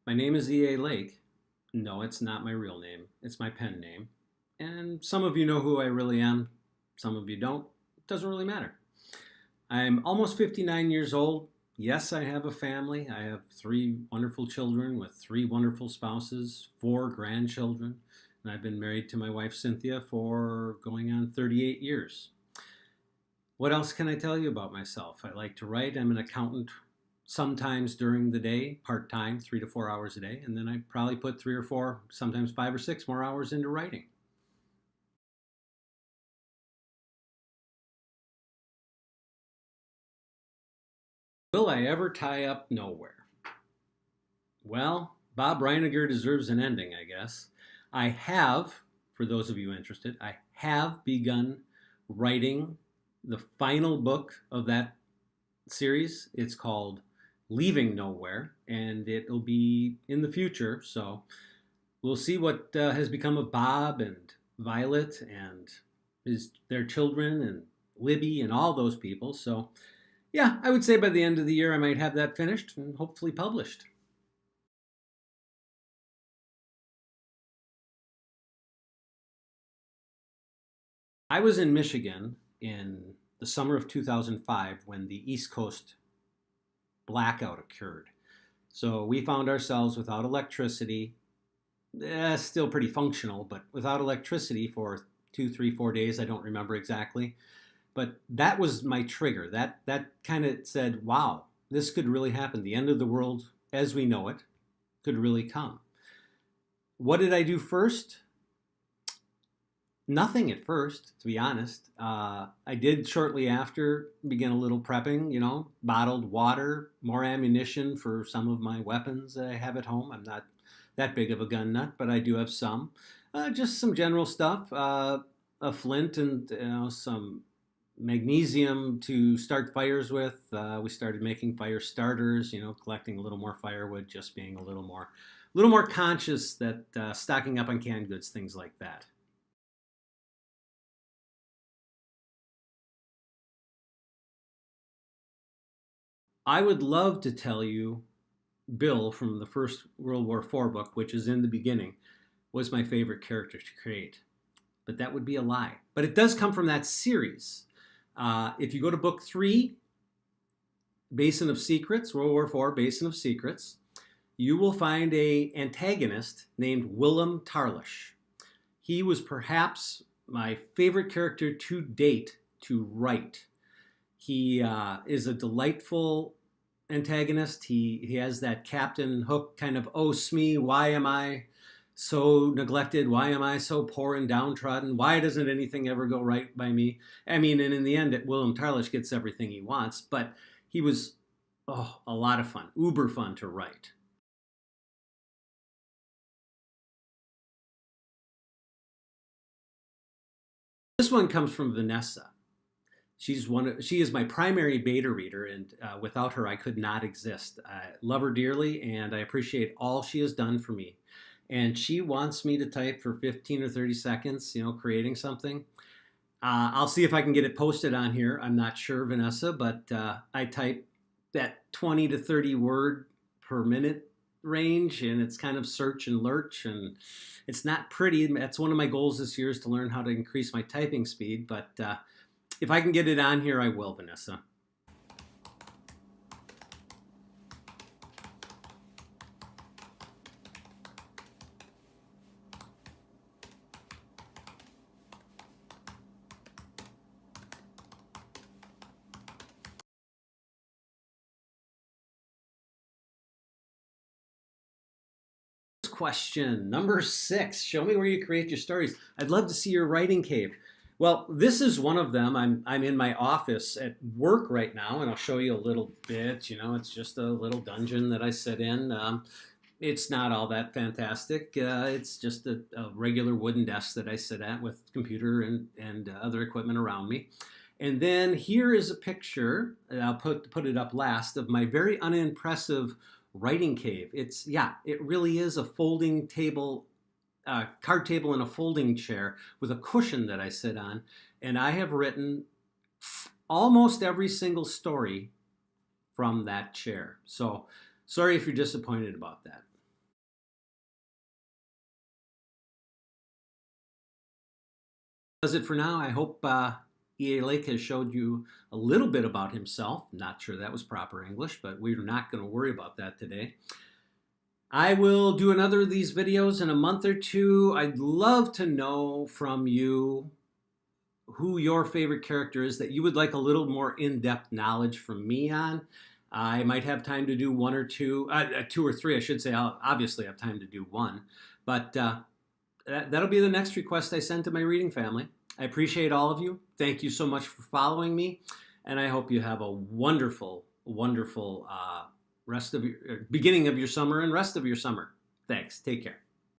My name is ealake. No, it's not my real name. It's my pen name. And some of you know who I really am. Some of you don't. It doesn't really matter. I'm almost 59 years old. Yes, I have a family. I have three wonderful children with three wonderful spouses, four grandchildren, and I've been married to my wife Cynthia for going on 38 years. What else can I tell you about myself? I like to write. I'm an accountant sometimes during the day, part time, 3 to 4 hours a day, and then I probably put three or four, sometimes 5 or 6 more hours into writing. Will I ever tie up nowhere? Well, Bob Reiniger deserves an ending, I guess. I have, for those of you interested, I have begun writing the final book of that series. It's called Leaving Nowhere, and it'll be in the future. So we'll see what has become of Bob and Violet and their children and Libby and all those people. So yeah, I would say by the end of the year I might have that finished and hopefully published. I was in Michigan in the summer of 2005 when the East Coast blackout occurred. So we found ourselves without electricity, still pretty functional, but without electricity for 2, 3, 4 days. I don't remember exactly. But that was my trigger. That kind of said, wow, this could really happen. The end of the world as we know it could really come. What did I do first? Nothing at first, to be honest. I did shortly after begin a little prepping, bottled water, more ammunition for some of my weapons that I have at home. I'm not that big of a gun nut, but I do have some. Just some general stuff, a flint and some magnesium to start fires with. We started making fire starters, collecting a little more firewood, just being a little more conscious that stocking up on canned goods, things like that. I would love to tell you Bill from the first World War IV book, which is in the beginning, was my favorite character to create. But that would be a lie. But it does come from that series. If you go to book three, Basin of Secrets, World War IV, Basin of Secrets, you will find a antagonist named Willem Tarlish. He was perhaps my favorite character to date to write. He is a delightful antagonist. He has that Captain Hook kind of, oh, Smee, why am I so neglected? Why am I so poor and downtrodden? Why doesn't anything ever go right by me? I mean, and in the end, William Tarlish gets everything he wants, but he was, a lot of fun, uber fun to write. This one comes from Vanessa. She is my primary beta reader, and without her, I could not exist. I love her dearly, and I appreciate all she has done for me. And she wants me to type for 15 or 30 seconds, creating something. I'll see if I can get it posted on here. I'm not sure, Vanessa, but I type that 20 to 30 word per minute range, and it's kind of search and lurch, and it's not pretty. That's one of my goals this year is to learn how to increase my typing speed, but if I can get it on here, I will, Vanessa. Question number 6. Show me where you create your stories. I'd love to see your writing cave. Well, this is one of them. I'm in my office at work right now, and I'll show you a little bit. It's just a little dungeon that I sit in. It's not all that fantastic. It's just a regular wooden desk that I sit at with computer and other equipment around me. And then here is a picture, I'll put it up last, of my very unimpressive writing cave. It really is a folding table, card table and a folding chair with a cushion that I sit on. And I have written almost every single story from that chair. So sorry if you're disappointed about that. Does it for now. I hope ealake has showed you a little bit about himself. Not sure that was proper English, but we're not going to worry about that today. I will do another of these videos in a month or two. I'd love to know from you who your favorite character is that you would like a little more in-depth knowledge from me on. I might have time to do one or two, two or three, I should say. I'll obviously have time to do one, but that'll be the next request I send to my reading family. I appreciate all of you. Thank you so much for following me, and I hope you have a wonderful, wonderful rest of your beginning of your summer and rest of your summer. Thanks. Take care.